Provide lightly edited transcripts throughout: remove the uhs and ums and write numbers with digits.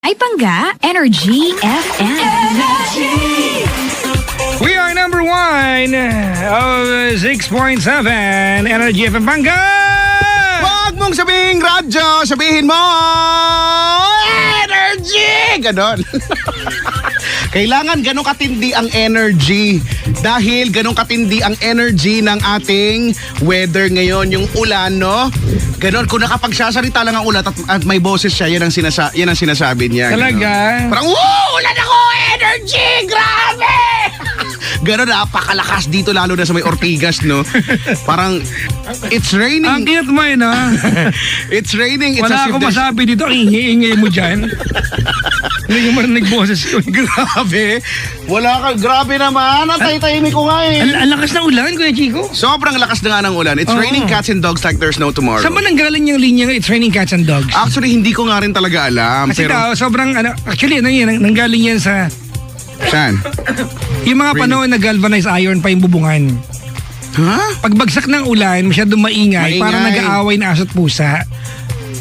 ay Pangga Energy FM. We are number 1 of 6.7 Energy FM Pangga! Huwag mong sabihin radyo, sabihin mo energy! Ganon. Kailangan ganun katindi ang energy. Dahil ganun katindi ang energy ng ating weather ngayon. Yung ulan, no? Ganon, kung nakapagsasalita lang ang ulan at may boses siya, yan ang sinasabi niya. Talaga? Ganon. Parang, ulan ako! Energy! Grabe! Ganon, napakalakas dito lalo na sa may Ortigas, no? Parang, it's raining. Ang cute mo no? It's raining. It's Wala as if akong there's- masabi dito. Ingay mo dyan. Hindi ko marinig boses ko. Grabe. Wala ka. Grabe naman. Ang tay-tahimik ko nga eh. Ang lakas ng ulan, Kuya Chico. Sobrang lakas na nga ng ulan. It's Oo. raining cats and dogs like there's no tomorrow. Saan ba nanggaling yung linya It's Raining Cats and Dogs? Actually, hindi ko nga rin talaga alam. Kasi pero, daw, sobrang, actually, nanggaling yan sa, saan? yung mga panahon na galvanized iron pa yung bubungan. Ha? Pagbagsak ng ulan, masyadong maingay, Maingay. parang nag-aaway na aso't pusa.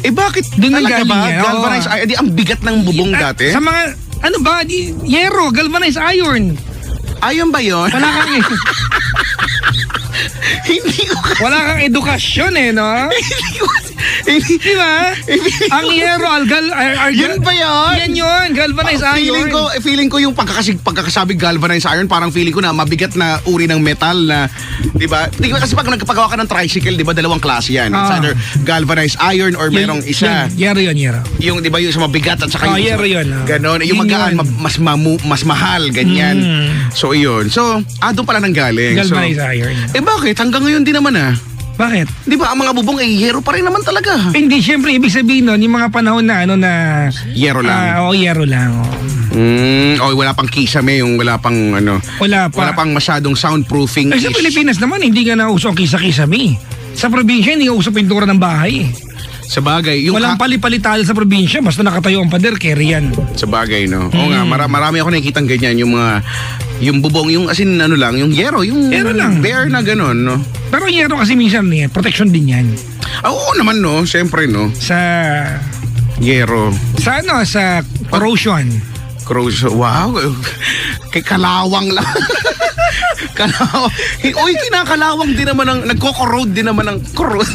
Eh bakit? Doon Talaga nanggaling ba? yan, oo. Galvanized iron. Di ang bigat ng bubong dati. Sa mga, yero, galvanized iron. Ayun ba yun? Wala kang, Hindi ko wala kang edukasyon no? Hindi Di ba? Ang yero, Yun ba yun? Yan yun, galvanized iron. Feeling ko yung pagkakasabi galvanized iron, parang feeling ko na mabigat na uri ng metal na, di ba? Di ba kasi pag nagpagawa ka ng tricycle, di ba, dalawang klase yan. It's either galvanized iron or merong isa. Yero yun, yero. Yung, di ba, yung sa mabigat at saka yung yero yun. ganon. Yung Yun magaan, yun. mas mahal, ganyan. So, yun. So, doon pala nang galing. Galvanized So, iron. bakit? Hanggang ngayon din naman Bakit? Di ba, ang mga bubong ay yero pa rin naman talaga. Hindi, syempre, ibig sabihin nun, yung mga panahon na, Yero lang. yero lang. Wala pang kisame, yung wala pang Wala pa. wala pang masyadong soundproofing. Sa Pilipinas naman, hindi nga nauso ang kisa-kisame. Sa probinsya, hindi nga uso pintura ng bahay. Sa bagay, yung Walang pali-palital sa probinsya, basta nakatayo ang pader, carry yan. sa bagay, no. Oo nga, marami ako nakikitang ganyan, yung bubong, yung asin lang, yung yero lang. bare na ganon, no. Pero yero kasi minsan, protection din yan. Oo naman, no, syempre, no. Sa Yero. sa corrosion. Wow. Kay kalawang lang. Kalawang. Uy, kinakalawang din naman ng, nagko-corrode din naman ng corrode.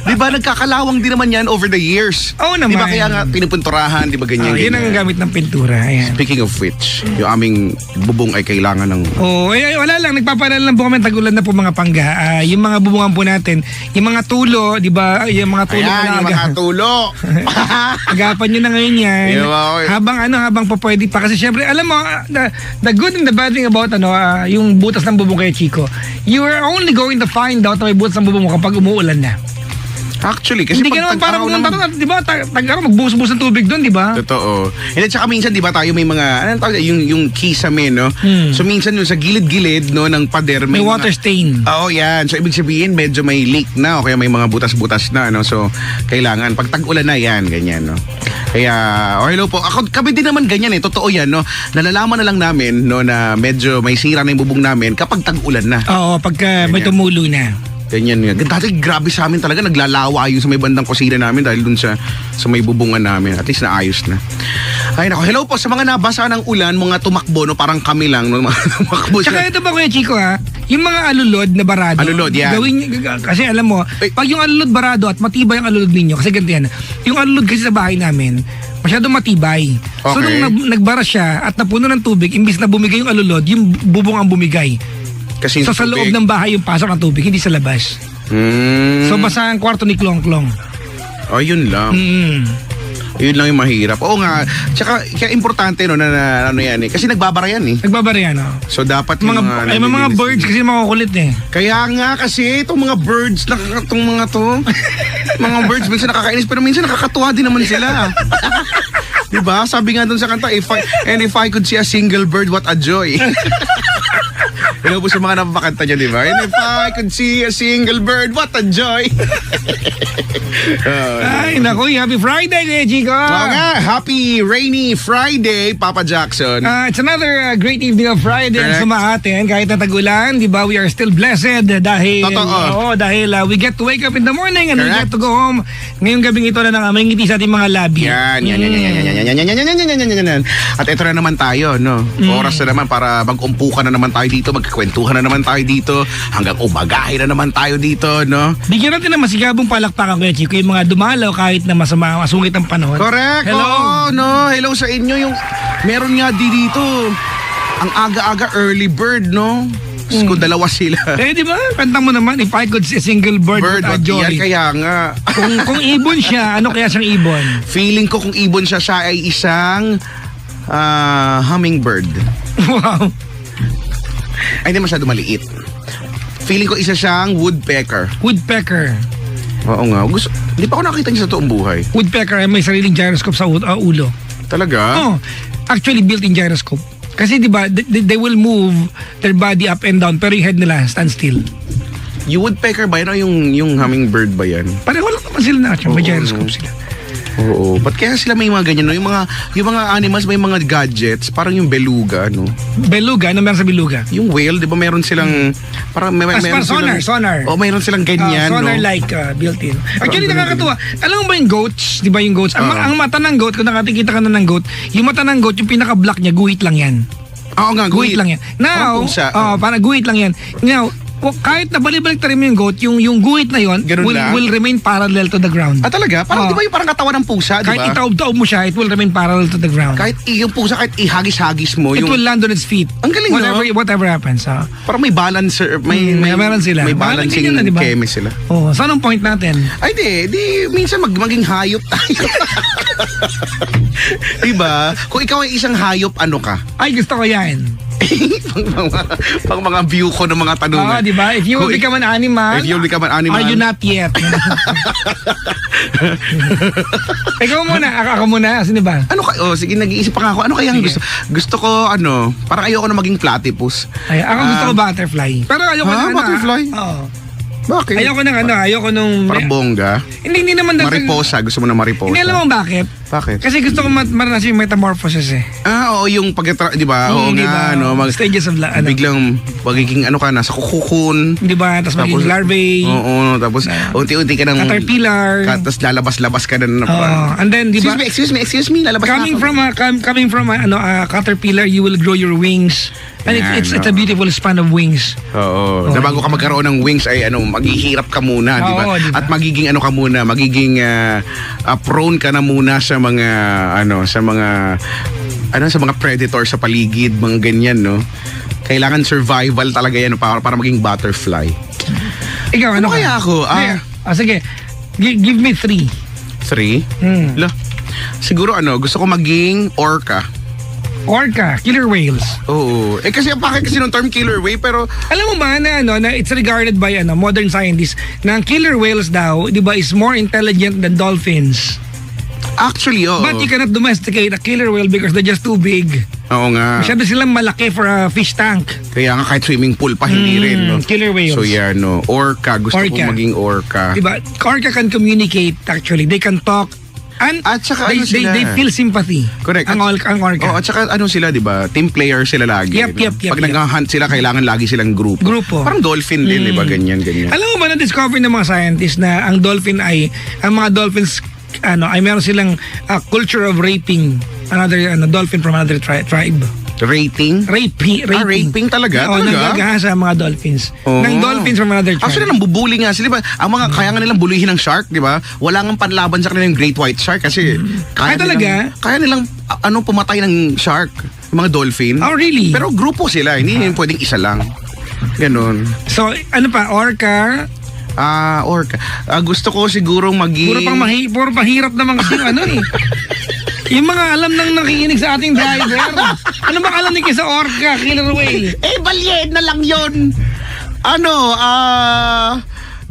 Di ba, nagkakalawang din naman yan over the years. Oo naman. Di ba, kaya nga pinupunturahan, di ba, ganyan, Yun ang gamit ng pintura. Ayan. Speaking of which, yung aming bubong ay kailangan ng... Wala lang, nagpapaalala lang po kami, tag-ulan na po mga Pangga. Yung mga bubungan po natin, yung mga tulo, di ba, yung mga tulo Ayan, yung mga tulo. agapan nyo na ngayon yan. Habang pa pwede pa. Kasi syempre, alam mo, the good and the bad thing about yung butas ng bubong kay Chico, you are only going to find out na may butas ng bubong mo kapag umuulan na. Actually, kasi Hindi ka naman parang, di ba, magbuhos-buhos ng tubig doon, di ba? Totoo. And at saka minsan, di ba, tayo may mga, anong tawag, yung kisame, no? So minsan yung sa gilid-gilid, no, ng pader, May water stain. Oo, yan. So, ibig sabihin, medyo may leak na o kaya may mga butas-butas na, no? So, kailangan, pag tag-ulan na yan, ganyan, no? Kaya, hello po. Kami din naman ganyan, totoo yan, no? Nalalaman na lang namin, no, na medyo may sira na yung bubong namin kapag tag-ulan na. Oo, pagka may tumulo na. Ganyan nga. Dati grabe sa amin talaga, naglalawa yung sa may bandang kusina namin dahil dun sa may bubungan namin. At least naayos na. Ay nako, hello po sa mga nabasa ng ulan, mga tumakbo, no, parang kami lang, no, mga tumakbo Tsaka siya. ito ba, Kuya Chico, yung mga alulod na barado. Alulod, yan. Kasi alam mo, pag yung alulod barado at matibay ang alulod ninyo, kasi ganito yan, yung alulod kasi sa bahay namin, masyadong matibay. So Okay. nung nagbara siya at napuno ng tubig, imbis na bumigay yung alulod, yung bubong ang bumigay. Kasi So sa loob ng bahay yung pasok ng tubig, hindi sa labas. So basa ang kwarto ni Klong Klong. Oh, yun lang. Yun lang yung mahirap. Oo nga. Tsaka, kaya importante, no, na ano yan, Kasi nagbabara yan, Nagbabara yan, So, dapat mga nalilinis birds din. kasi makukulit Kaya nga kasi, itong mga birds, itong mga to, mga birds, minsan nakakainis, pero minsan nakakatuwa din naman sila. Diba? Sabi nga dun sa kanta, if I could see a single bird, what a joy. Hello po sa mga napapakanta niya, di ba? And if I could see a single bird, what a joy! Ay, naku, happy Friday, Kuya Chico. Oo nga, happy rainy Friday, Papa Jackson. It's another great evening of Friday Correct. sa atin. Kahit na tag-ulan, di ba, we are still blessed dahil, Totoo. dahil we get to wake up in the morning and we Correct. get to go home. Ngayong gabing ito na may ngiti sa ating mga labi. Yan. At ito na naman tayo, no? Oras na naman para mag-umpukan na naman tayo dito, magkakwentuhan na naman tayo dito, hanggang umagahin na naman tayo dito, no? Bigyan natin ng masigabong palakpakan, Kuya Chico, yung mga dumalaw kahit na masungit ang panahon. Correct. Hello. Oo, no? Hello sa inyo. Yung meron nga dito, ang aga-aga early bird, no? Kung dalawa sila. Di ba? Kanta mo naman, if I could see a single bird Bird, without joy. yan kaya nga. Kung ibon siya, ano kaya siyang ibon? Feeling ko kung ibon siya ay isang hummingbird. Wow. Ay, hindi masyado maliit. Feeling ko isa siyang woodpecker. Woodpecker. Oo nga. Hindi pa ako nakita niya sa toong buhay. Woodpecker ay may sariling gyroscope sa ulo. Talaga? Oh, actually built-in gyroscope. Kasi di ba, they will move their body up and down pero yung head nila stand still. Yung woodpecker ba yan o yung hummingbird ba yan? Pareho lang naman sila na. May gyroscope sila. Oo. Ba't kaya sila may mga ganyan, no? Yung mga animals, may mga gadgets, parang yung beluga, no? Beluga? Ano meron sa beluga? Yung whale, di ba meron silang, parang meron silang... Sonar. Oh, meron silang ganyan, no? Sonar-like built-in. Actually, nakakatuwa. Alam mo ba yung goats? Di ba yung goats? Ang mata ng goat, kung nakikita ka na ng goat, yung mata ng goat, yung pinaka-black niya, guhit lang yan. Oo nga, Guhit lang yan. Now, parang guhit lang yan. Now, kahit nabalibalik na rin mo yung goat, yung guhit na yon will remain parallel to the ground. Ah, talaga? Parang di ba yung parang katawan ng pusa, di ba? Kahit itaob-taob mo siya, it will remain parallel to the ground. Kahit yung pusa, kahit ihagis-hagis mo, it will land on its feet. Ang galing, whatever happens. Parang may balancer, meron sila. May balancing diba? chemist sila. Oh, saan ang point natin? Ay, di minsan maging hayop tayo. Diba? Kung ikaw ay isang hayop, ano ka? Ay, gusto ko yan. pang mga view ko ng mga tanungan. Di ba? If you will become an animal, are you not yet? Ikaw muna, ako muna. Sino ba? Sige, nag-iisip pa ako. Ano kayang gusto ko, parang ayoko na maging platypus. Ay, ako gusto ko butterfly. Pero ayoko na butterfly? Oo. Bakit? Ayoko nung... Parang bongga? Hindi naman... Mariposa, gusto mo na mariposa? Hindi alam mo bakit? Bakit? Kasi gusto ko maranasin yung metamorphosis eh. Oo, yung di ba? Oo nga, stages of biglang magiging nasa kukukun. Di ba? Tapos magiging larvae. Oo, tapos unti-unti ka ng... Caterpillar. Tapos lalabas-labas ka na. And then, di ba? Excuse me, lalabas coming from a caterpillar, you will grow your wings. And it's a beautiful span of wings. Oo. Na bago ka magkaroon ng wings ay maghihirap ka muna, di ba? Diba? At magiging magiging prone ka na muna sa mga sa mga predator sa paligid, mga ganyan, no? Kailangan survival talaga yan para maging butterfly. Ikaw, ano kaya ako? Sige. Give me 3. 3? Siguro gusto ko maging orca. Orca, killer whales. Oo. Kasi bakit kasi ng term killer whale, pero alam mo ba na it's regarded by modern scientists na ang killer whales daw, 'di ba, is more intelligent than dolphins. Actually, oo. But you cannot domesticate a killer whale because they're just too big. Oo nga. Masyado silang malaki for a fish tank. Kaya nga kahit swimming pool pa hindi rin, no? Killer whales. So yan, orca. Gusto ko maging orca. Diba? Orca can communicate actually. They can talk. At saka they feel sympathy. Correct. Ang orca. At saka sila, di ba? Team player sila lagi. Yep. Pag nag-hunt sila, kailangan lagi silang grupo. Parang dolphin din, di ba? Ganyan. Alam mo ba na-discover ng mga scientists na ang mga dolphins ay meron silang culture of raping another dolphin from another tribe. Raping? Raping talaga? Oo, nanggagahasa sa mga dolphins. Ng dolphins from another tribe. Actually, nambubuli nga sila. Kaya nga nilang bulihin ng shark, di ba? Wala nga panlaban sa kanila yung great white shark kasi kaya nilang pumatay ng shark, yung mga dolphin. Oh, really? Pero grupo sila, hindi pwedeng isa lang. Ganon. So, orca? Orca. Gusto ko sigurong maging... Puro pahirap naman kasi yung mga alam nang nakikinig sa ating driver. Ano bang alam niyo sa orca, killer whale? Balyen na lang yun.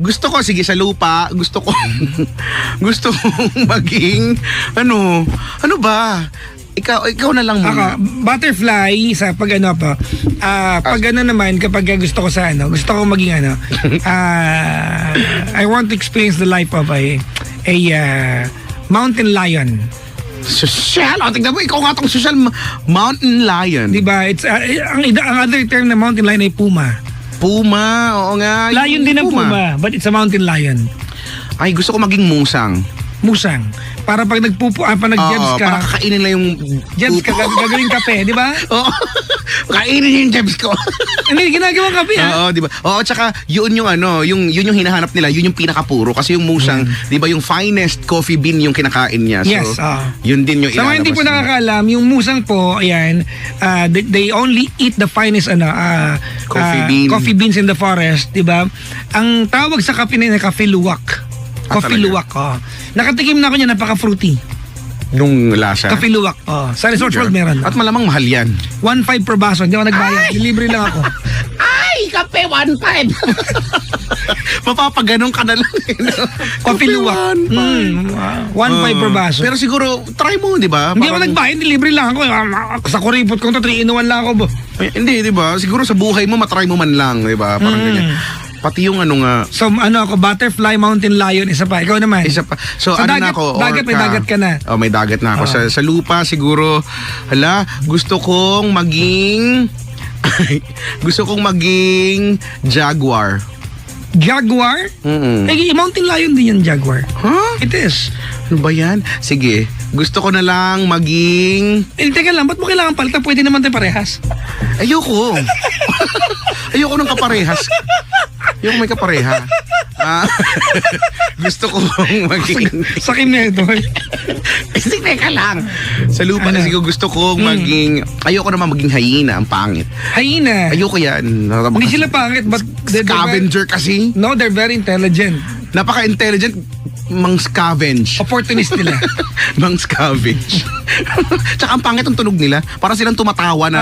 Gusto ko, sige, sa lupa, gusto ko maging, ano ba? Ikaw na lang Ako, muna. butterfly sa pag ano pa. Pag ano naman, kapag gusto ko sa gusto ko maging I want to experience the life of a mountain lion. Social. Tignan mo, ikaw nga tong social mountain lion. Diba? It's, ang other term na mountain lion ay puma. Puma, oo nga. Lion din ang puma, but it's a mountain lion. Ay, gusto ko maging musang. Musang. Para pag nag-jebs ka, para kakainin lang yung jebs ka, gagawin kape, di ba? Oo. Kainin yung jebs ko. Hindi, ginagawang kape, ha? Oo, di ba? Oo, tsaka yun yung yun yung hinahanap nila, yun yung pinakapuro. Kasi yung musang, di ba, yung finest coffee bean yung kinakain niya. So, Yes, yun din yung sa mga hindi po nakakaalam, yung musang po, ayan, they only eat the finest coffee beans in the forest, di ba? Ang tawag sa kape nila, kafe luwak. Coffee luwak, Nakatikim na ako niya, napaka-fruity. Nung lasa. Coffee luwak, Sa Resort World meron. At malamang mahal yan. 1.5 per baso, hindi ako nagbayad. Libre lang ako. Ay, kape 1.5. Mapapaganon ka na lang. Coffee luwak. 1.5 per baso. Pero siguro, try mo, di ba? Hindi ako nagbayad, libre lang ako. Sa kuripot ko 3 in 1 lang ako. Hindi, di ba? Siguro sa buhay mo, matry mo man lang, di ba? Parang ganyan. Pati yung nga. So ako, butterfly, mountain lion, isa pa. Ikaw naman. Isa pa. So sa ano dagat, na ako? Dagat, may dagat ka na. Oh, may dagat na ako. Sa lupa, siguro, gusto kong maging jaguar. Jaguar? Mountain lion din yan, jaguar. Huh? It is. Ano ba yan? Sige. Gusto ko na lang maging... Teka lang, ba't mo kailangan palitan? Pwede naman tayo parehas. Ayoko. Ayoko ng kaparehas. Ayoko may kapareha. Gusto ko maging... Sakin na ito. Teka lang. Sa lupa na siguro gusto kong maging... Ayoko naman maging hyena, ang pangit. Hyena? Ayoko yan. Hindi sila pangit, but... Scavenger kasi. No, they're very intelligent. Napaka-intelligent, mang-scavenge. Opportunist nila. Mang-scavenge. Tsaka ang pangit ang tunog nila. Para silang tumatawa na.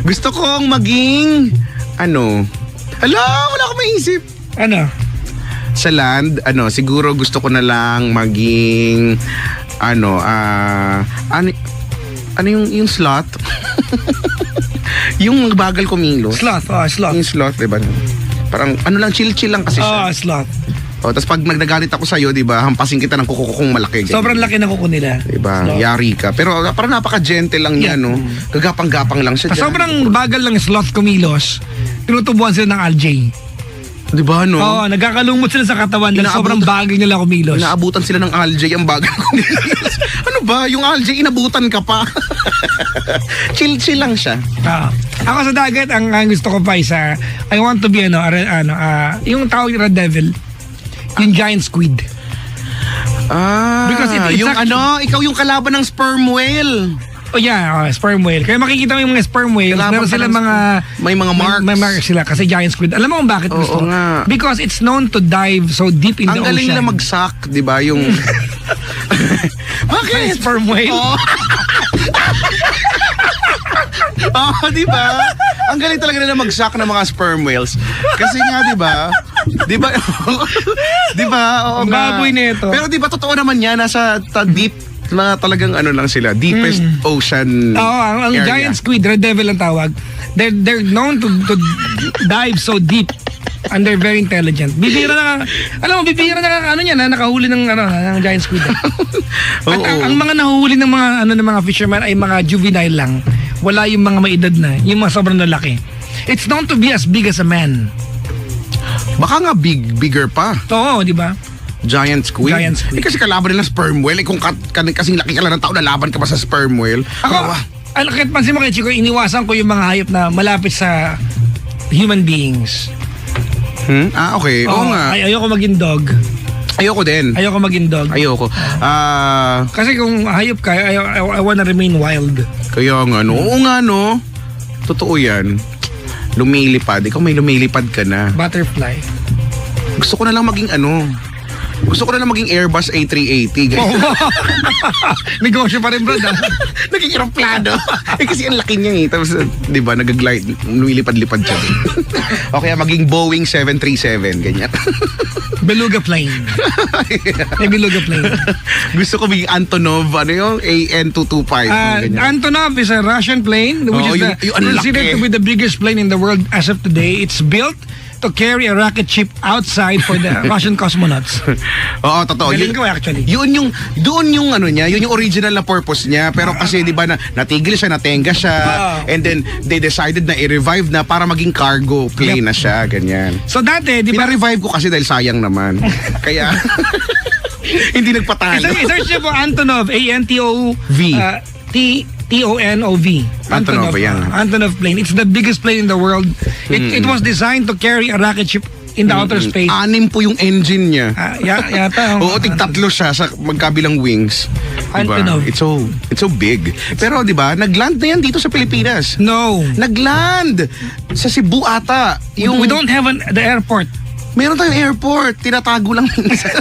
Gusto kong maging... wala akong maisip. Ano? Sa land, siguro gusto ko na lang maging... yung sloth? Yung bagal kumilos. Sloth, sloth. Yung sloth, diba? Parang chill-chill lang kasi siya. Sloth. Tapos pag nagdagalit ako sa'yo, diba, hampasin kita ng kuko kong malaki. Sobrang laki ng kuko nila. Diba, Sloth. yari ka. Pero parang napaka-gentle lang niya, no? Gagapang-gapang lang siya dyan. Sobrang bagal lang sloth kumilos. Tinutubuan sila ng algae. Diba, no? Oo, nagkakalumot sila sa katawan dahil sobrang bagal nila kumilos. Inaabutan sila ng algae, ang bagal kumilos. Ano ba? Yung algae, inabutan ka pa. Chill lang siya. Ako sa dagat, ang gusto ko pa isa, I want to be yung tawag red devil. Yung giant squid. Because it's yung actually, ikaw yung kalaban ng sperm whale. Oh yeah, sperm whale. Kaya makikita mo yung mga sperm whales, Kalaban meron sila may mga marks. May marks sila kasi giant squid. Alam mo kung bakit gusto ko? Nga. Because it's known to dive so deep in the Ang ocean. galing nila mag-suck, di ba? Yung... Bakit? Sperm whale? Di ba? Ang galing talaga nila mag-suck ng mga sperm whales. Kasi nga, di ba? Di ba? Di ba? Oo Ang nga. baboy nito. Pero di ba totoo naman yan, nasa deep na talagang lang sila, deepest ocean ang area. giant squid, red devil ang tawag. They're known to dive so deep and they're very intelligent. Bibira na nakahuli ng giant squid. At ang mga nahuhuli ng mga fishermen ay mga juvenile lang. Wala yung mga maedad na, yung mga sobrang lalaki. It's known to be as big as a man. Baka nga bigger pa. Oo, di ba? Giant squid? Giant squid. Kasi kalaban nila sperm whale. Kung kasing laki ka lang ng tao, nalaban ka pa sa sperm whale. Ako, kahit pansin mo kay Chico, iniwasan ko yung mga hayop na malapit sa human beings. Okay. Oo nga. Ayoko maging dog. Ayoko din. Ayoko maging dog. Ayoko. Kasi kung hayop ka, I wanna remain wild. Kaya nga, no? Oo nga, no? Totoo yan. Lumilipad. Ikaw may lumilipad ka na. Butterfly. Gusto ko na lang maging Gusto ko na lang maging Airbus A380. Ganyan. Negosyo pa rin, bro. Naging aeroplano. Kasi ang laki niya eh. Tapos, di ba, nag-glide, lumilipad-lipad siya. O kaya maging Boeing 737, ganyan. Beluga plane. May beluga plane. Gusto ko maging Antonov, ano yung AN225. ganyan. Antonov is a Russian plane, which is yung ang considered laki. to be the biggest plane in the world as of today. It's built to carry a rocket ship outside for the Russian cosmonauts. Oo, totoo. Galing ko actually. Doon yung ano niya, yun yung original na purpose niya. Pero kasi di ba natigil siya, natenga siya. And then they decided na i-revive na para maging cargo plane na siya, ganyan. So dati, di ba? Pina-revive ko kasi dahil sayang naman. Kaya hindi nagpatalo. I-search niyo po Antonov, A-N-T-O-V. T-O-N-O-V. Antonov, yan. Antonov plane. It's the biggest plane in the world. It was designed to carry a rocket ship in the outer space. 6 po yung engine niya. Yata. Oo, tig-3 siya sa magkabilang wings. Diba? Antonov. It's so big. Pero 'di ba, nagland na yan dito sa Pilipinas. No. Nagland sa Cebu ata. We don't have the airport. Meron tayong airport, tinatago lang minsan.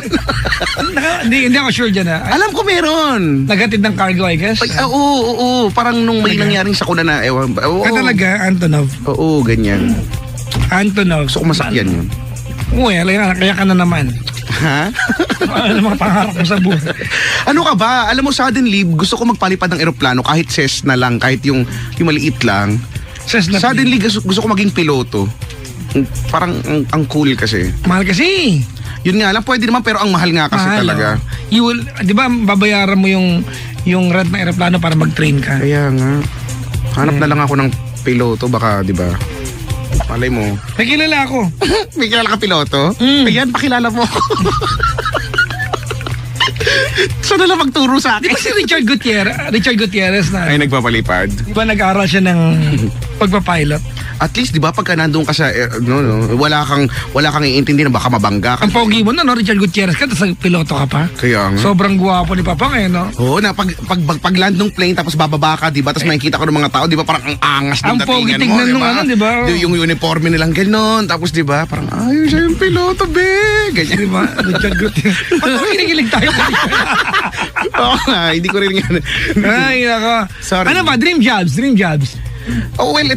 Hindi ako sure dyan Alam ko meron. Naghatid ng cargo, I guess. Oo. Parang nung may nangyaring sakuna na, ewan ba. Talaga, Antonov. Oo, ganyan. Antonov. So, masakyan yun. Uy, kaya ka na naman. Ha? Ano mga pangarap mo sa buhay? Ano ka ba? Alam mo, suddenly, gusto ko magpalipad ng eroplano kahit Cessna lang, kahit yung maliit lang. Suddenly, gusto ko maging piloto. Parang ang cool kasi. Mahal kasi. Yun nga lang, pwede naman pero ang mahal nga kasi talaga. You will, di ba, babayaran mo yung rent ng aeroplano para mag-train ka? Kaya nga. Hanap na lang ako ng piloto, baka, di ba? Malay mo. May kilala ako. May kilala ka piloto? Ayan, pakilala mo ako. Saan na lang magturo sa akin? Di ba si Richard Gutierrez na? Ay, nagpapalipad. Di ba nag-aaral siya ng pagpapilot? At least, di ba, pagka nandun ka sa, wala kang iintindi na baka mabangga ka. Ang pogi mo no, Richard Gutierrez ka, tapos piloto ka pa. Kaya nga. Sobrang guwapo ni Papang no? Oo, na pag land ng plane, tapos bababa ka, di ba? Tapos makikita ko ng mga tao, di ba, parang ang angas ng ang datingan mo, pogi tignan nung ano, di ba? Yung uniforme nilang gano'n, tapos di ba, parang, ay, siya yung piloto, be! Ganyan. Di ba? Richard Gutierrez. Ba't kinikilig tayo? Oo nga, hindi ko rin yan. Ay, nako. Sorry. Ano ba? Dream jobs. Oh, well,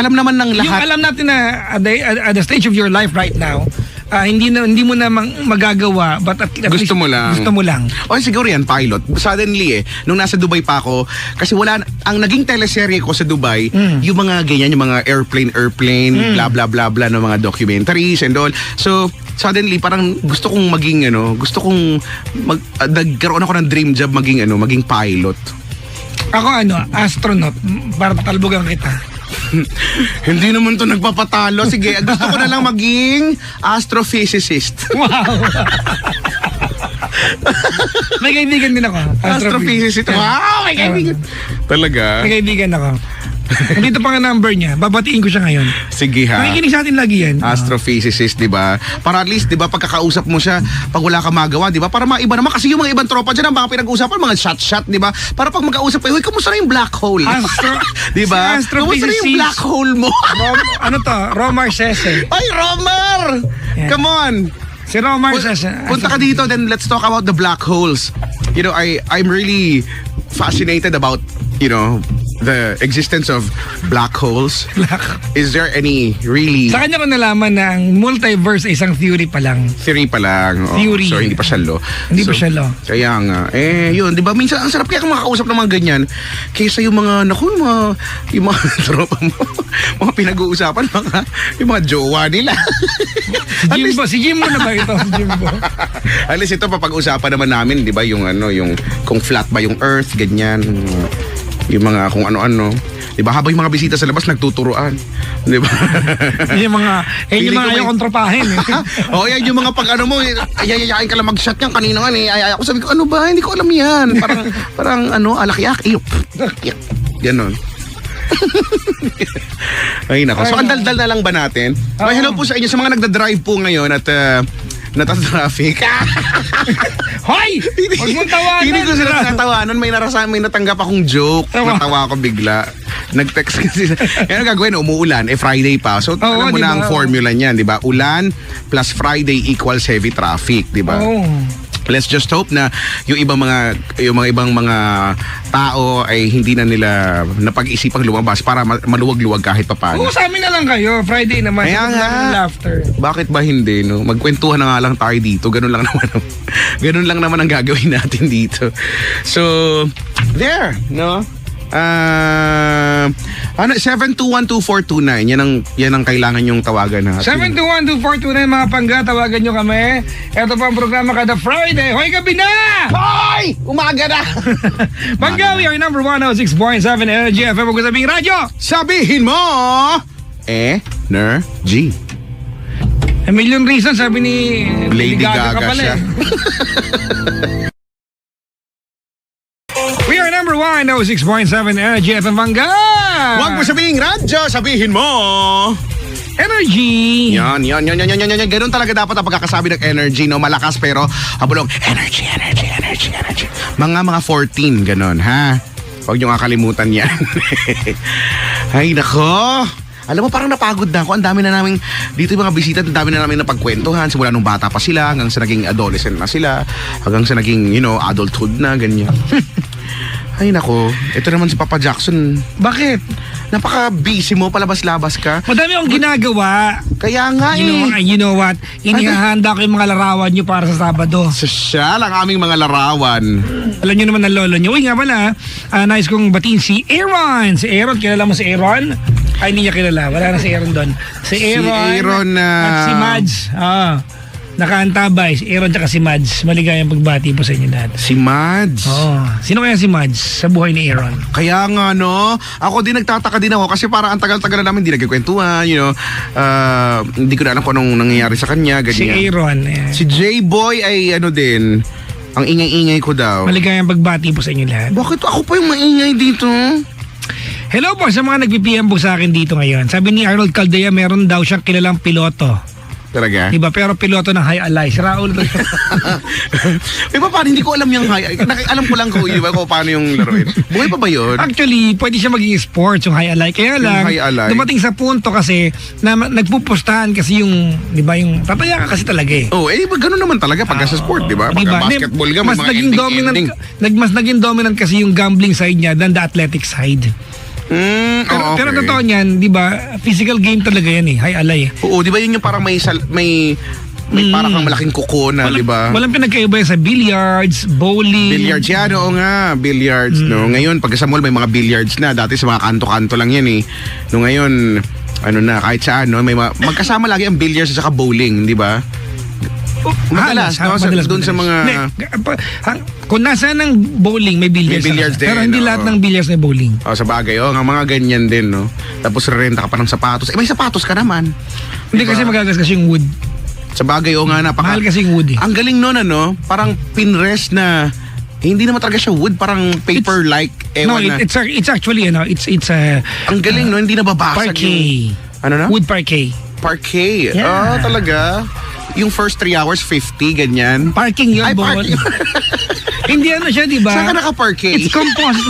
alam naman ng lahat. Yung alam natin na at the stage of your life right now, hindi mo na magagawa, but at Gusto mo lang. Gusto mo lang. O siguro yan, pilot. Suddenly nung nasa Dubai pa ako, kasi ang naging teleserye ko sa Dubai, yung mga ganyan, yung mga airplane, blah blah blah blah, ng mga documentaries and all. So, suddenly parang gusto kong maging nagkaroon ako ng dream job maging pilot. Ako astronaut, para talbogan kita. Hindi naman to nagpapatalo. Sige, gusto ko na lang maging astrophysicist. Wow! May kaibigan din ako. Astrophysicist. Wow, may kaibigan. Talaga? May kaibigan ako. Nandito pa nga number niya. Babatiin ko siya ngayon. Sige ha. Nakikinig sa atin lagi yan. Astrophysicist, di ba? Para at least, di ba, pagkakausap mo siya, pag wala ka magawa, di ba? Para maiba naman. Kasi yung mga ibang tropa dyan, ang mga pinag-uusapan, mga shot, di ba? Para pag mag-ausap kayo, huy, kamusta na yung black hole? Di ba? Kamusta na yung black hole mo? Romar Sese. Ay, Romar! Yeah. Come on! Si Romar Sese. Punta ka dito, then let's talk about the black holes. You know, I'm really fascinated about, the existence of black holes. Is there any really... Sa kanya ko nalaman na ang multiverse ay isang theory pa lang. Theory pa lang. Theory. So, hindi pa siya law. Hindi pa siya law. Kaya nga. Yun. Di ba? Minsan, ang sarap kaya kung makakausap ng mga ganyan. Kaysa yung mga, yung mga tropa mo. Mga pinag-uusapan, yung mga jowa nila. Si Jimbo na ba ito? Si Jimbo. At least ito, papag-usapan naman namin, di ba? Yung kung flat ba yung earth, ganyan. Yung mga kung ano-ano. Diba? Habang yung mga bisita sa labas nagtuturuan. Diba? yung mga ayaw kong tropahin. Yan yung mga pag ayayayain ka lang mag-shot yan kanina nga ayaya ko. Sabi ko, ano ba? Hindi ko alam yan. Parang alakiyak. Ganon. Ay nako. So, ang daldal na lang ba natin? Hello po sa inyo sa mga nagda-drive po ngayon at natatraffic. Hoy! Huwag mong tawanan. Hindi ko sila natawanan. May natanggap akong joke. Natawa ako bigla. Nag-text kasi. Ano gagawin? Umuulan. Friday pa. So, alam mo na ang formula niyan, di ba? Ulan plus Friday equals heavy traffic, di ba? Let's just hope na yung ibang mga tao ay hindi na nila napag-isipang lumabas para maluwag-luwag kahit papaano. Sa amin na lang kayo. Friday naman. Kaya nga. Laughter. Bakit ba hindi, no? Magkwentuhan na nga lang tayo dito. Ganun lang naman ang gagawin natin dito. So, there, no? 7212429. Yan ang kailangan yung tawagan natin. 7212429 mga pangga, tawagan nyo kami. Ito pa ang programa kada Friday. Hoy, gabi na! Hoy! Umaga na! Pangga, we are number 106.7 Energy FM. Huwag sabing radyo! Sabihin mo! Energy. A million reasons, sabi ni Lady Gaga ka pala siya. We are number 106.7 Energy FM Pangga! Huwag mo sabihin radyo, sabihin mo! Energy! Yan. Ganun talaga dapat ang pagkakasabi ng energy, no? Malakas pero habulong, energy. Mga 14, ganun, ha? Huwag nyo kakalimutan yan. Ay, nako! Alam mo, parang napagod na ako. Ang dami na namin, dito yung mga bisita, ang dami na namin napagkwentuhan. Simula nung bata pa sila, hanggang sa naging adolescent na sila, hanggang sa naging, adulthood na, ganyan. Ay nako, ito naman si Papa Jackson. Bakit? Napaka-busy mo, palabas-labas ka. Madami akong ginagawa. Kaya nga You know what? Inihahanda ko yung mga larawan nyo para sa Sabado. Sosyal ang aming mga larawan. Alam nyo naman ang lolo nyo. Uy nga pala, nais kong batiin si Aaron. Si Aaron, kilala mo si Aaron? Ay, hindi niya kilala. Wala na si Aaron doon. Si Aaron at si Mads. Nakaantabay, si Aaron at si Mads. Maligayang pagbati po sa inyo lahat. Si Mads? Sino kaya si Mads sa buhay ni Aaron? Kaya nga, no? Ako din nagtataka din ako kasi parang ang tagal-tagal na namin hindi nagkikwentuhan, hindi ko na alam kung anong nangyayari sa kanya, ganyan. Si Aaron. Si J-Boy ay din, ang ingay-ingay ko daw. Maligayang pagbati po sa inyo lahat. Bakit ako pa yung maingay dito? Hello po sa mga nag-PM po sa akin dito ngayon. Sabi ni Arnold Caldea, meron daw siyang kilalang piloto. Talaga? Diba? Pero piloto ng High Alay. Si Raul. Paano? Hindi ko alam yung High. Alam ko lang kung paano yung laruin. Buhay pa ba yun? Actually, pwede siya maging sports yung High Alay. Kaya lang, dumating sa punto kasi na nagpupustahan kasi yung, di ba, yung tataya ka kasi talaga eh. Ganun naman talaga pagka sa sport, di ba? Pagka basketball ka, mas naging ending. Mas naging dominant kasi yung gambling side niya than the athletic side. Pero totoo niyan, di ba, physical game talaga yan eh, High Alay. Oo, di ba yun yung parang may parang kang malaking kuko na, di ba? Walang pinagkaiba sa billiards, bowling. Billiards yan, oo nga, billiards, no. Ngayon, pag sa mall may mga billiards na, dati sa mga kanto-kanto lang yan eh. No, ngayon, kahit saan, no, may magkasama lagi ang billiards at saka bowling, di ba? Madalas, doon sa mga... Kung nasaan ng bowling, may billiards. May billiards din. Pero hindi lahat ng billiards may bowling. Sa bagay, nga mga ganyan din, no? Tapos renta ka pa ng sapatos. May sapatos ka naman. Hindi kasi magagas kasi yung wood. Sa bagay, nga, mahal kasi yung wood eh. Ang galing nun, parang pinrest na... hindi naman talaga siya wood, parang paper-like. It's actually, it's ang galing, no? Hindi nababasag. Parquet. Ano na? Wood parquet. Parquet? Yeah. Talaga? Yung first 3 hours, 50, ganyan. Parking yun, parking. Hindi siya, di ba? Saan ka naka-parking? It's composite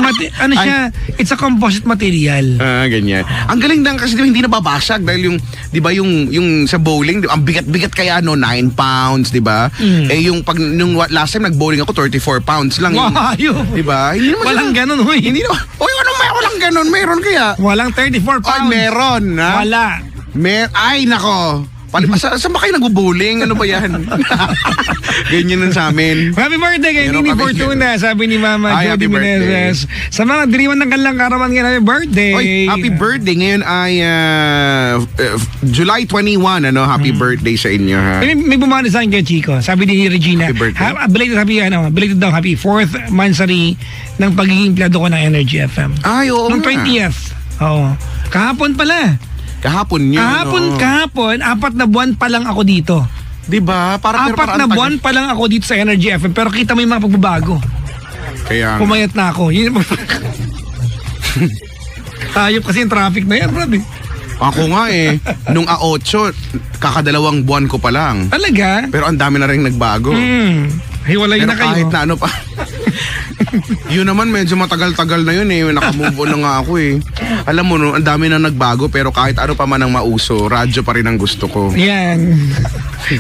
it's a composite material. Ganyan. Ang galing lang kasi hindi nababasag dahil yung, di ba, yung sa bowling, diba, ang bigat-bigat kaya 9 pounds, di ba? Yung last time nag-bowling ako, 34 pounds lang. Wow! Di ba? Walang ganun, huy. Hindi naman. Walang ganun. Meron kaya? Walang 34 pounds. Meron, ha? Wala. Ay, nako. Saan ba kayo nag-bowling? Ano ba yan? Ganyan nun sa amin. Happy birthday kay Nini Fortuna, sabi ni Mama Jody Menezes. Sa mga diriwan ng kanilang karawan ngayon, happy birthday. Happy birthday. Ngayon ay July 21, happy birthday sa inyo, ha? May bumani sa akin kay Chico. Sabi ni Regina, happy birthday. Belated daw, happy 4th monthsary ng pagiging empleyado ko ng Energy FM. Ay, oo. Noong 20th. Oo. Kahapon pala. Kahapon yun. Kahapon, 4 na buwan pa lang ako dito. Diba? 4 na buwan pa lang ako dito sa Energy FM, pero kita mo yung mga pagbabago. Kaya pumayat na ako. Ayop kasi yung traffic na yan, brad. Ako nga nung 8, kakadalawang buwan ko pa lang. Talaga? Pero ang dami na rin nagbago. Hiwalay pero na kayo. Kahit na pa. Yun naman, medyo matagal-tagal na yun eh. Nakamove on na nga ako eh. Alam mo, no, ang dami na nagbago pero kahit ano pa man ang mauso, radyo pa rin ang gusto ko. Yan.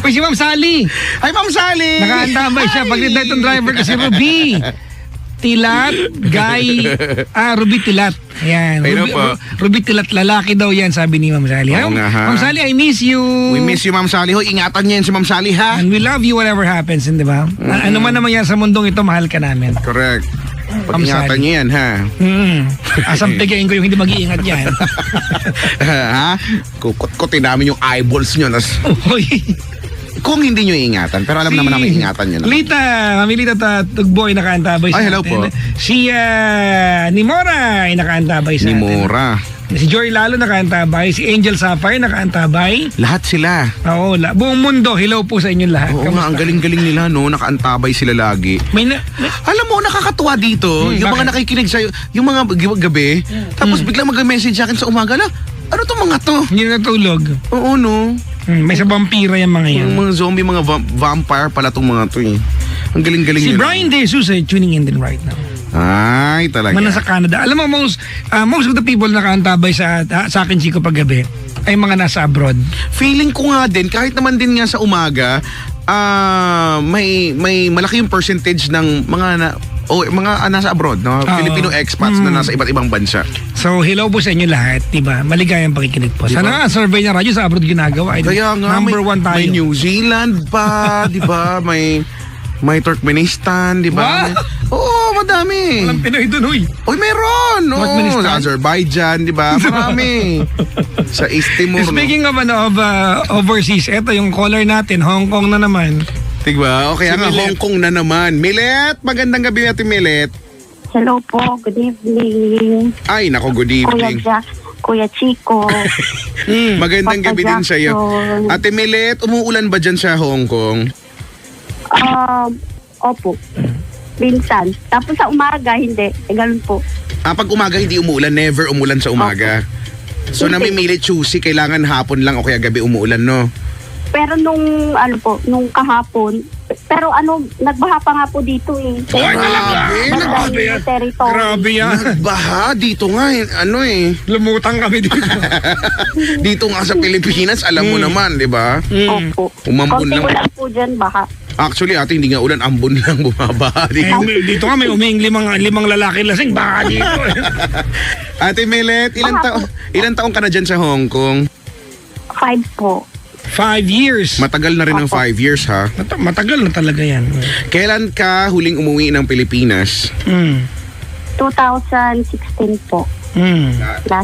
Uy, si Ma'am Sally. Ay, Ma'am Sally! Nakaandamay siya. Pag-retire itong driver kasi Ruby. Tilat, Ruby Tilat. Ayan. Ayun po. Ruby Tilat, lalaki daw yan, sabi ni Ma'am Sally. Oo nga, ha? Ma'am Sally, I miss you. We miss you, Ma'am Sally. Hoy, ingatan niyo yan si Ma'am Sally, ha? And we love you whatever happens, di ba? Ano man naman yan sa mundong ito, mahal ka namin. Correct. Ma'am Pag-ingatan Sally. niyo yan, ha? Asam tigayin ko yung hindi mag-iingat yan. Ha? Kukut-kutin namin yung eyeballs niyo. Uy. Kung hindi nyo ingatan, pero alam naman namin ingatan nyo naman. Lita, Mami Lita Tugboy nakaantabay sa Ay, hello atin. po. Si Nimora ay nakaantabay sa atin. Nimora. Si Joy Lalo nakaantabay. Si Angel Sapphire nakaantabay. Lahat sila. Oo, buong mundo. Hello po sa inyong lahat. Oo nga, ang galing-galing nila, no? Nakaantabay sila lagi. Alam mo, nakakatuwa dito, yung bakit? mga nakikinig sa'yo, yung mga gabi, tapos biglang mag-message sa akin sa umaga, ano to mga to? Hindi na natulog. Oo, no? May sa vampira yung mga yan. Yung mga zombie, mga vampire pala tong mga to eh. Ang galing-galing Si nila. Brian De Jesus ay tuning in din right now. Ay, talaga. Mga nasa Canada. Alam mo, most of the people na nakaantabay sa akin, Chico, paggabi, ay mga nasa abroad. Feeling ko nga din, kahit naman din nga sa umaga, may malaki yung percentage ng mga nasa abroad, no? Filipino expats na nasa iba't ibang bansa. So, hello po sa inyo lahat, diba? Maligayang pakikinig po. Diba? Sana nga, survey ng radyo sa abroad ginagawa. Kaya nga, number may, one tayo. may New Zealand pa, di ba? May Turkmenistan, di ba? Oo, madami. Walang Pinoy dun, uy. Uy, meron! Oo, Turkmenistan? Azerbaijan, di ba? Marami. Sa East Timor, Speaking of overseas, eto yung caller natin, Hong Kong na naman. Diba? O kaya Si nga, Milet. Hong Kong na naman. Milet, magandang gabi natin, Milet. Hello po, good evening. Ay, nako, good Kuya evening. Jack, Kuya Chico. Magandang Papa gabi din sa'yo. Jackson. Ate Milet, umuulan ba dyan sa Hong Kong? Opo. Minsan. Tapos sa umaga, hindi. Ganun po. Pag umaga hindi umuulan, never umulan sa umaga. So Hindi. namimili choosy, kailangan hapon lang o kaya gabi umuulan, no? Pero nung kahapon, pero nagbaha pa nga po dito eh. Ay, talaga? Grabe yan. Territory. Grabe yan. Baha, dito nga, Lumutang kami dito. dito nga sa Pilipinas, alam mo naman, di ba? Opo. Umambon Konti lang. ulan po dyan, baha. Actually, ate, hindi nga ulan, ambon lang bumabaha dito. Dito nga may uming limang lalaki lasing. Baka dito. Ate Milet, ilan taong ka na dyan sa Hong Kong? 5 po. 5 years. Matagal na rin ng 5 years, ha? Matagal na talaga yan. Kailan ka huling umuwi ng Pilipinas? 2016 po.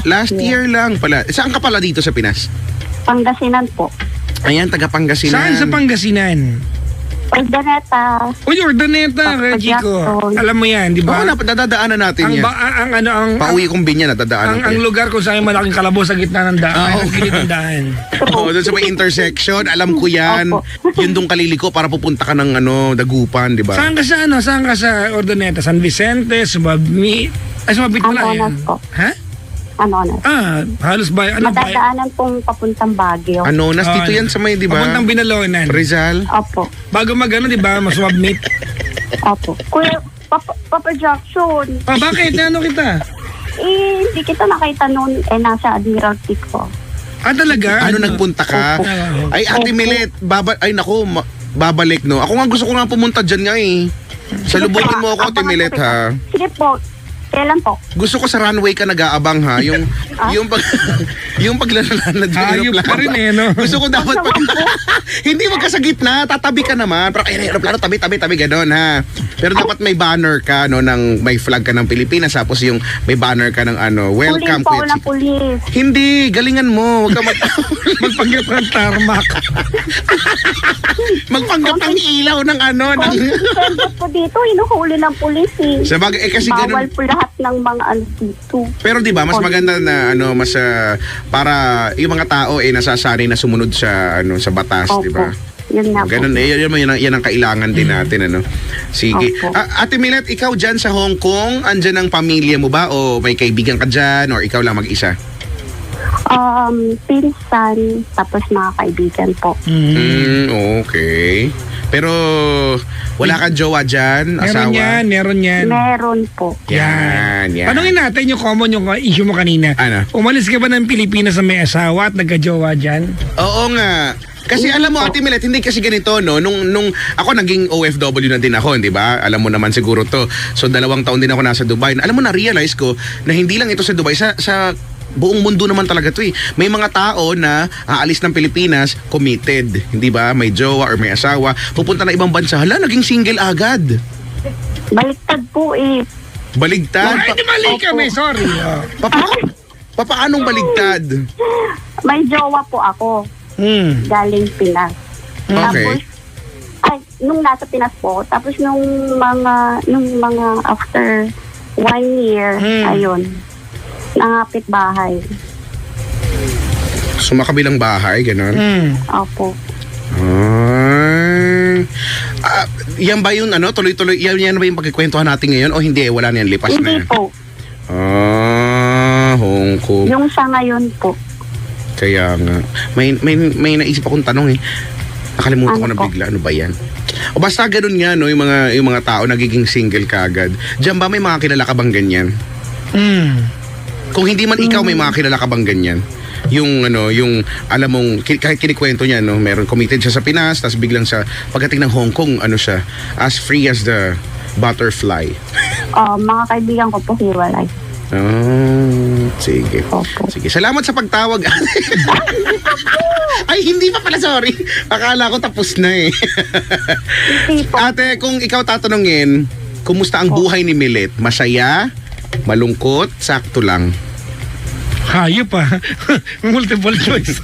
Last year lang pala. Saan ka pala dito sa Pinas? Pangasinan po. Ayan, taga Pangasinan. Saan sa Pangasinan? Ordaneta. Uy, Ordaneta, Papa Chico. Jackson. Alam mo yan, di Oo, ba? nadadaanan natin yan. Pauwi kong binya, nadadaanan ang lugar kung saan malaking kalabo sa gitna ng daan. Oo. Ang gilid ng daan. Oo, doon sa may intersection, alam ko yan. Opo. Yun doon kaliliko para pupunta ka ng Dagupan, di ba? Saan ka Saan ka sa Ordaneta? San Vicente, Sumabit pala yan. Anonas po. Ha? Anonas. Halos Madadaanan pong papuntang Baguio. Anonas, dito yan sa may, di ba? Papuntang Binalonan. Rizal. Opo. Bago di ba? Masubmit. Opo. Kuya, Papa Jackson, Bakit? Ano kita? hindi kita nakita noon, nasa Admiralty ko. Talaga? Ano nagpunta ka? Opo. Ay, Ate Milet, babalik, no? Ako nga gusto ko nga pumunta dyan nga eh. Salubungin mo ako, Ate Milet, ha? Sige po. Kailan po? Gusto ko sa runway ka nag-aabang, ha? Yung paglalanad ng Hayop ka rin eh, no? Gusto ko dapat hindi wag ka sa gitna, tatabi ka naman. Pero aeroplano, tabi, gano'n, ha? Pero dapat may banner ka, no? May flag ka ng Pilipinas, tapos yung may banner ka ng welcome, Pulis po Kuya na Chico. pulis. Hindi, galingan mo. Huwag ka Magpanggap ng tarmac. magpanggap ng ilaw ng Siyempre po dito, inuhuli ng pulis eh. Sa bagay, kasi Bawal ganun. po lahat ng mga dito. Pero di ba mas maganda na mas para yung mga tao nasasanay na sumunod sa sa batas, Opo. di ba? Yun nga po. Ganun yan ang kailangan din natin Sige. Opo. Ate Milet, ikaw dyan sa Hong Kong, andyan ang pamilya mo ba o may kaibigan ka dyan or ikaw lang mag-isa? Pinsan, tapos mga kaibigan po. Okay. Pero wala kang jowa dyan, asawa? Meron yan. Meron po. Yan. Tanungin natin yung common yung issue mo kanina. Ano? Umalis ka ba ng Pilipinas na may asawa at nagka-jowa dyan? Oo nga. Kasi alam mo, Ate Milet, hindi kasi ganito, no? Nung ako naging OFW na din ako, di ba? Alam mo naman siguro to. So 2 taon din ako nasa Dubai. Alam mo, na-realize ko na hindi lang ito sa Dubai, sa buong mundo naman talaga to eh. May mga tao na aalis ng Pilipinas, committed. Hindi ba? May jowa or may asawa. Pupunta na ibang bansa. Hala, naging single agad. Baliktad po eh. Baligtad. Ay, di mali kami, sorry. Papaanong baligtad? May jowa po ako. Galing Pinas. Okay. Tapos, nung nasa Pinas po, tapos nung mga after 1 year, ayun, nangapit bahay. Sumakabilang bahay, gano'n? Opo. Yan ba yung tuloy-tuloy, yan ba yung pagkikwentuhan natin ngayon o hindi? Wala na yan, lipas na Hindi yan. po. Hong Kong. Yung sa ngayon po. Kaya nga. May naisip akong tanong eh. Nakalimutan ko Ano na po? bigla. Ano ba yan? O basta ganun nga, no? Yung mga tao nagiging single kagad. Diyan ba may mga kilala ka bang ganyan? Kung hindi man ikaw, may mga kilala ka bang ganyan? Yung alam mong kahit kinikwento niya, no, meron committed siya sa Pinas, tapos biglang sa pagdating ng Hong Kong, siya, as free as the butterfly. Mga kaibigan ko po hiwalay. Sige. Opo. Sige, salamat sa pagtawag. Ay, hindi pa pala, sorry. Akala ko tapos na eh. Hindi po. Ate, kung ikaw tatanungin, kumusta ang buhay ni Milet? Masaya? Malungkot? Sakto lang? Hayop pa. Multiple choice.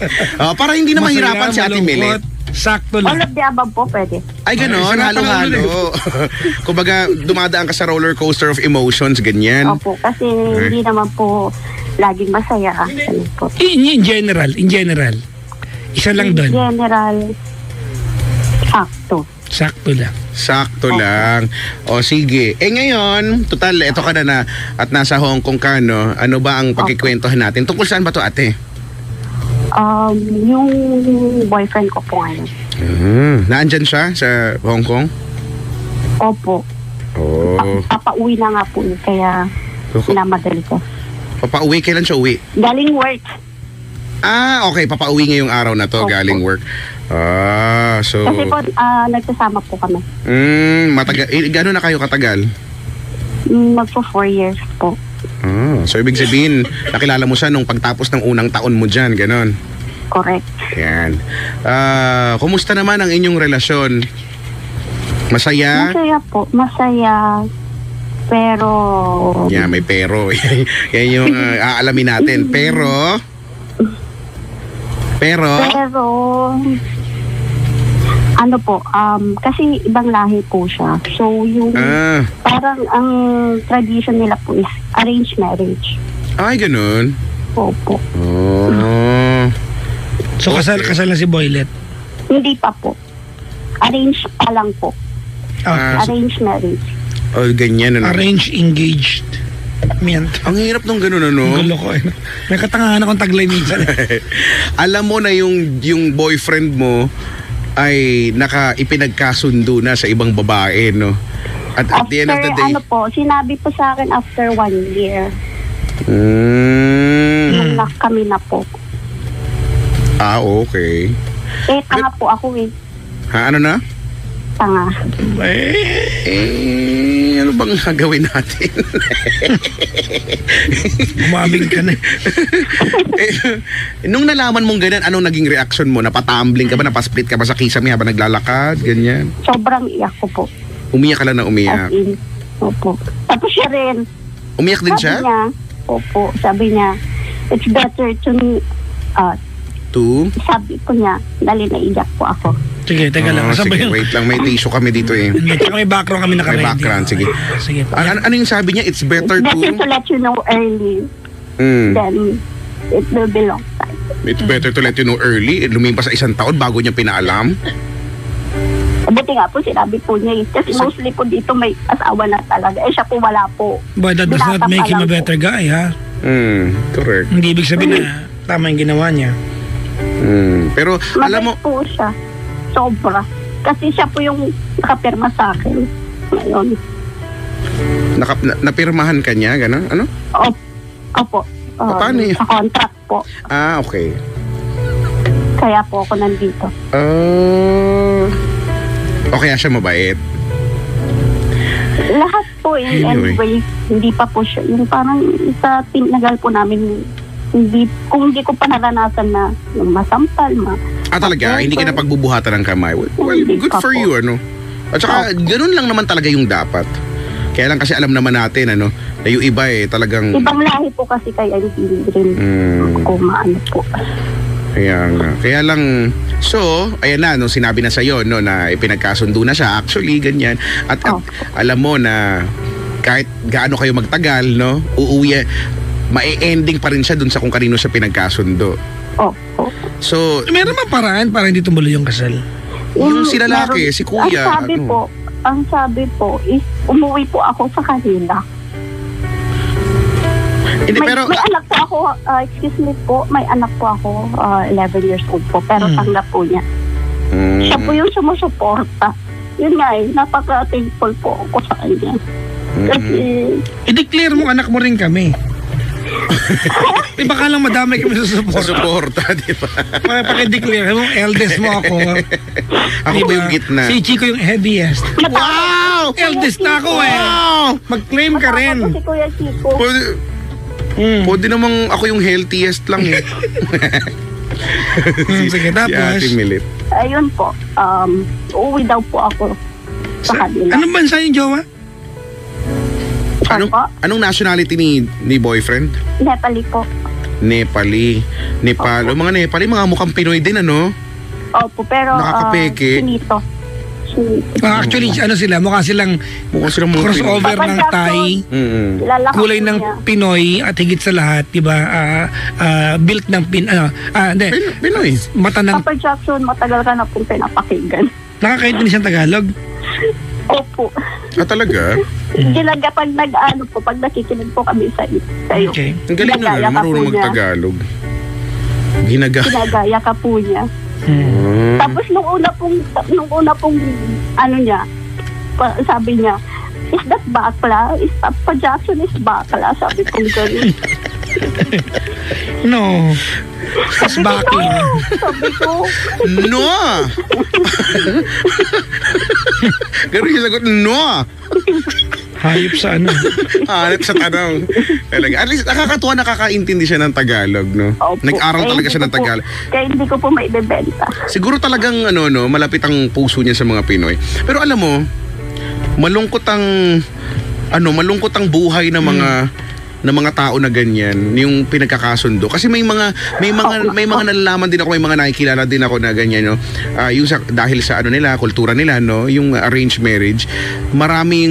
Para hindi na mahirapan si Ate Milet. Sakto All lang. of the above po pwede. Ay, ganon, Ay, halo-halo. Kumbaga, dumadaan ka sa roller coaster of emotions, ganyan. Opo, kasi hindi naman po laging masaya. Ano po. In general. Isa lang In doon. general, sakto. Sakto lang. Sakto lang. O sige. Ngayon, total, eto ka na at nasa Hong Kong ka, no? Ano ba ang pagkikwentuhan natin? Tungkol saan ba to, ate? Yung boyfriend ko po ngayon. Naandyan siya sa Hong Kong? Opo. Oh. Papauwi na nga po yun, kaya pinamadali ko. Papauwi? Kailan siya uwi? Galing work. Okay. Papauwi ngayong araw na to, Opo. galing work. So... Kasi po, nagsasama po kami. Matagal. Gano'n na kayo katagal? Magpo 4 years po. So ibig sabihin, nakilala mo siya nung pagtapos ng unang taon mo dyan, ganon. Correct. Yan. Kumusta naman ang inyong relasyon? Masaya? Masaya po. Masaya. Pero... Yeah, may pero. Yan yung aalamin natin. Pero... ano po, kasi ibang lahi po siya. So, yung parang ang tradition nila po is arranged marriage. Ay, ganun. Opo. So kasal na si Boylet. Hindi pa po. Arranged pa lang po. Arranged marriage. Ganyan, ano? Arrange, engaged. Ang hirap nung ganun, ano? Gulo ko. May katangahan akong taglay minsan. Alam mo na yung boyfriend mo ay ipinagkasundo na sa ibang babae, no? At the end of the day... Ano po, sinabi po sa akin after 1 year. Nung kami na po. Okay. Tanga po ako eh. Ano na? Tanga. Ano bang gagawin natin? Umabing ka na. Nung nalaman mong ganyan, anong naging reaction mo? Napatumbling ka ba? Napasplit ka ba sa kisame habang naglalakad? Ganyan? Sobrang iyak ko po. Umiyak ka lang na umiyak? As in, opo. Tapos siya rin. Umiyak din siya? Sabi niya, opo, sabi niya, it's better to sabi ko niya, dali na iyak po ako. Sige, teka lang. Sige, wait lang. May tissue kami dito eh. May background kami naka-ready. May background, sige. Sige. Ano yung sabi niya? It's better It's better to let you know early than it will be long time. It's better to let you know early. Lumipas sa 1 taon bago niya pinaalam. Buti nga po, sinabi po niya. Kasi mostly po dito may asawa na talaga. Siya po wala po. But that does not make him a better guy, ha? Correct. Hindi ibig sabihin na tama yung ginawa niya. Pero alam mo... Mabait po siya. Sobra. Kasi siya po yung nakapirma sa akin. Ngayon. Napirmahan ka niya, gano'n? Ano? Opo. Paano yun? Sa contract po. Okay. Kaya po ako nandito. O kaya siya mabait? Lahat po anyway, hindi pa po siya. Yung parang sa tinagal po namin, kung hindi ko pa naranasan na yung masampal, talaga? Hindi ka na pagbubuhatan ng kamay? Well, good for you, ano? At saka, ganun lang naman talaga yung dapat. Kaya lang kasi alam naman natin, ano, na yung iba talagang... Ibang lahi po kasi kaya hindi rin ako maano po. Kaya lang, so, ayan na, no, sinabi na sa'yo, no, na ipinagkasundo na siya, actually, ganyan. At alam mo na kahit gaano kayo magtagal, no, ma-ending pa rin siya dun sa kung kanino siya pinagkasundo. So, meron ba paraan para hindi tumuloy yung kasal? Yung si lalaki, si kuya. Ang sabi po is umuwi po ako sa kanila. Hindi, may pero anak po ako, excuse me po, may anak po ako, 11 years old po, pero tanggap po niya. Siya po yung sumusuporta. Yun nga napaka-thankful po ako sa kanya. Kasi... I-declare mo anak mo rin kami. Baka lang madami kami sa suporta, di ba? Paki-declare mo, eldest mo ako. Ako ba yung gitna? Si Chico yung heaviest. Wow! Eldest na ako Mag-claim ka rin. Si Kuya Chico. Pwede namang ako yung healthiest lang Sige, tapos? Si Ate Milit. Ayun po, uuwi daw po ako sa kanila. Anong bansa yung jowa? Anong nationality ni boyfriend? Nepali po. Nepal. Mga Nepali, mga mukhang Pinoy din, ano? Opo, pero nakakapeke. Sinito. Actually, mukha silang crossover ng Thai, kulay ng Pinoy at higit sa lahat, di ba? Built ng Pinoy. Mata ng... Papa Jackson, matagal ka na pong pinapakinggan. Nakakaintindi siyang Tagalog? Opo. Talaga? Pag nakikinig po kami sa iyo. Okay. Ang galing na, marunong mag-Tagalog. Ginagaya ka po niya. Tapos nung una pong sabi niya, is that bakla? Is Papa Jackson is bakla? Sabi ko gano'n. No. It's bakla. Sabi ko. No! Gano'n yung sagot, no! Hayop sa ano? Hanip sa tanong. Talaga. At least nakakatuwa, nakakaintindi siya ng Tagalog, no? Opo. Nag-aral talaga siya ng Tagalog. Kaya hindi ko po maibebenta. Siguro talagang malapit ang puso niya sa mga Pinoy. Pero alam mo, malungkot ang buhay ng mga tao na ganyan, yung pinagkakasundo. Kasi may mga nalalaman din ako, may mga nakikilala din ako na ganyan, no. Yung dahil sa kultura nila, no, yung arranged marriage, marami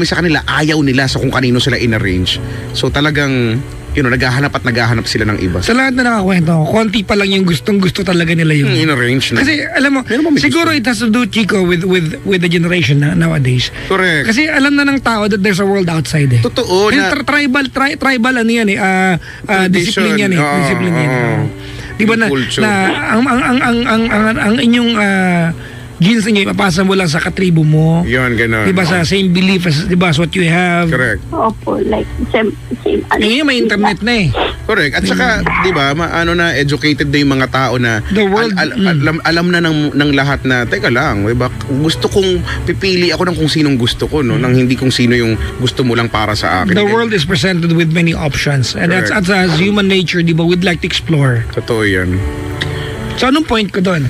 sa kanila ayaw nila sa kung kanino sila in-arrange. So talagang naghahanap sila ng iba. Sa lahat na nakakwento ko, konti pa lang yung gustong-gusto talaga nila yung in-arrange na. Kasi alam mo, siguro it has to do, Chico, with the generation nowadays. Correct. Kasi alam na ng tao that there's a world outside Totoo na. Tribal ano yan discipline yan discipline yan. Di ba na ang inyong genes niyo ipapasa mo lang sa katribo mo. Yun, gano'n. Di ba sa same belief as, di ba, as what you have. Correct. Opo, like same Ngayon may internet na Correct. At saka, di ba, educated na yung mga tao na the world, alam na ng lahat na, teka lang, diba, gusto kong pipili ako ng kung sinong gusto ko, no? Nang hindi kung sino yung gusto mo lang para sa akin. The world is presented with many options. And that's as human nature, di ba, we'd like to explore. Totoo yan. So, anong point ko doon?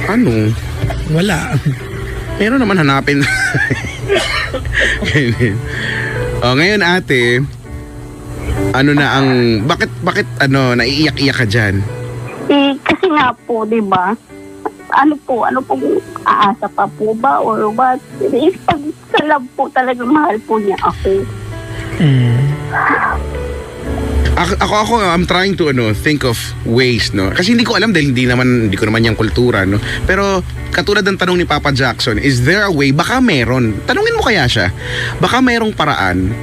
Ano? Wala. Pero naman hanapin. Ngayon ate, bakit naiiyak-iyak ka dyan? Kasi nga po, di ba? Ano pong aasa pa po ba or what? Pag sa love po talagang mahal po niya ako. Ako I'm trying to think of ways, no. Kasi hindi ko alam dahil hindi ko naman yung kultura, no. Pero katulad ng tanong ni Papa Jackson, is there a way? Baka meron. Tanungin mo kaya siya. Baka merong paraan.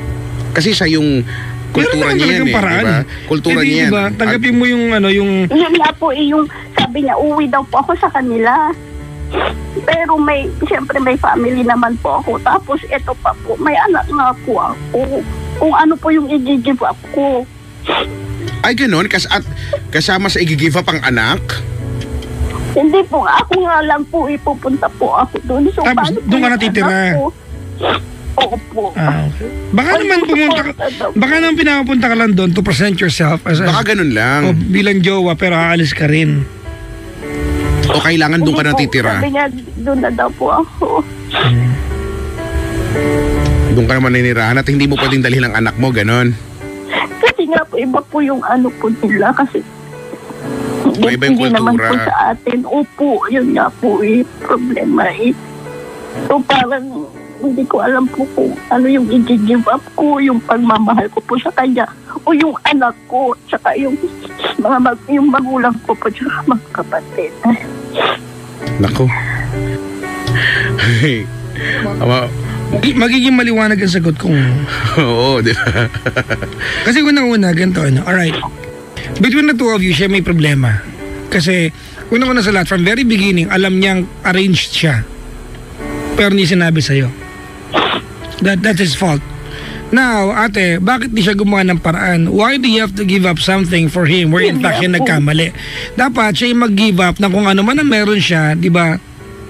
Kasi siya yung kultura niya yan, diba? Kultura niya yan. Tanggapin mo yung Yun nga po, yung sabi niya, uwi daw po ako sa kanila. Pero siyempre may family naman po ako. Tapos ito pa po, may anak nga po ako. Kung ano po yung i-give up ko. Ay, ganun? At kasama sa i-give up ang anak? Hindi po, ako nga lang po ipupunta po ako doon. So, Tapos, paano po doon ka yung natitira? anak ko? Opo. Okay. Baka naman baka naman pinapunta ka lang doon to present yourself as Baka ganun lang. bilang jowa pero aalis ka rin. O kailangan doon ka Hindi po, natitira? Sabi niya, doon na daw po ako. Doon ka naman ninirahan at hindi mo pwedeng dalhin ang anak mo, ganun? Kasi nga po, iba po yung ano po nila. Kasi Iba yung hindi naman kultura. po sa atin. Opo, yun nga po problema So parang hindi ko alam po kung ano yung i-give up ko, yung pagmamahal ko po sa kanya, o yung anak ko, tsaka yung yung magulang ko po, tsaka mga kapatid. Nako. Magiging maliwanag ang sagot kung Oo, di ba? kasi unang-una ganito alright. Between the two of you, siya may problema. Kasi unang-una sa lahat, from very beginning, alam niyang arranged siya. Pero hindi sinabi sa'yo. That's his fault. Now, ate, bakit di siya gumawa ng paraan? Why do you have to give up something for him where in fact siya nagkamali? Dapat siya yung mag-give up na kung ano man ang meron siya, di ba?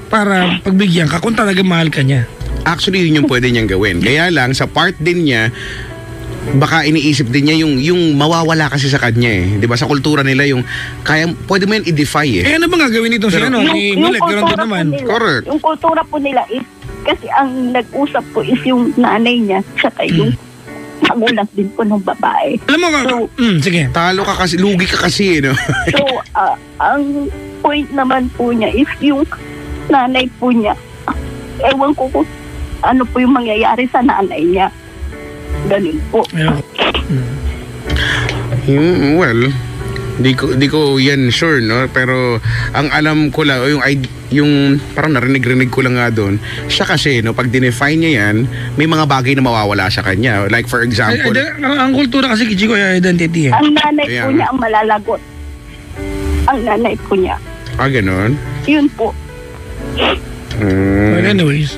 Para pagbigyan ka kung talaga mahal ka niya. Actually, yun yung pwede niyang gawin. Kaya lang, sa part din niya, baka iniisip din niya yung mawawala kasi sa kanya eh. Di ba? Sa kultura nila yung, pwede mo yan i-defy eh. Ano ba gagawin nito si ni Millet? Ganun din naman. Correct. Yung kultura po nila is, kasi ang nag-usap po is yung nanay niya, tsaka yung magulang din po ng babae. Alam mo ka, sige. Talo ka kasi, lugi ka kasi, no? So, ang point naman po niya is yung nanay po niya, ewan ko kung ano po yung mangyayari sa nanay niya. Ganun po. Well, di ko yan sure, no? Pero ang alam ko lang, yung parang narinig ko lang nga doon, siya kasi, no, pag dinefine niya yan, may mga bagay na mawawala sa kanya. Like for example, Ang kultura kasi Chico ay identity eh. Ang nanay Kaya po nga. niya ang malalagot. Ang nanay po niya. ganun? Yun po. But anyways,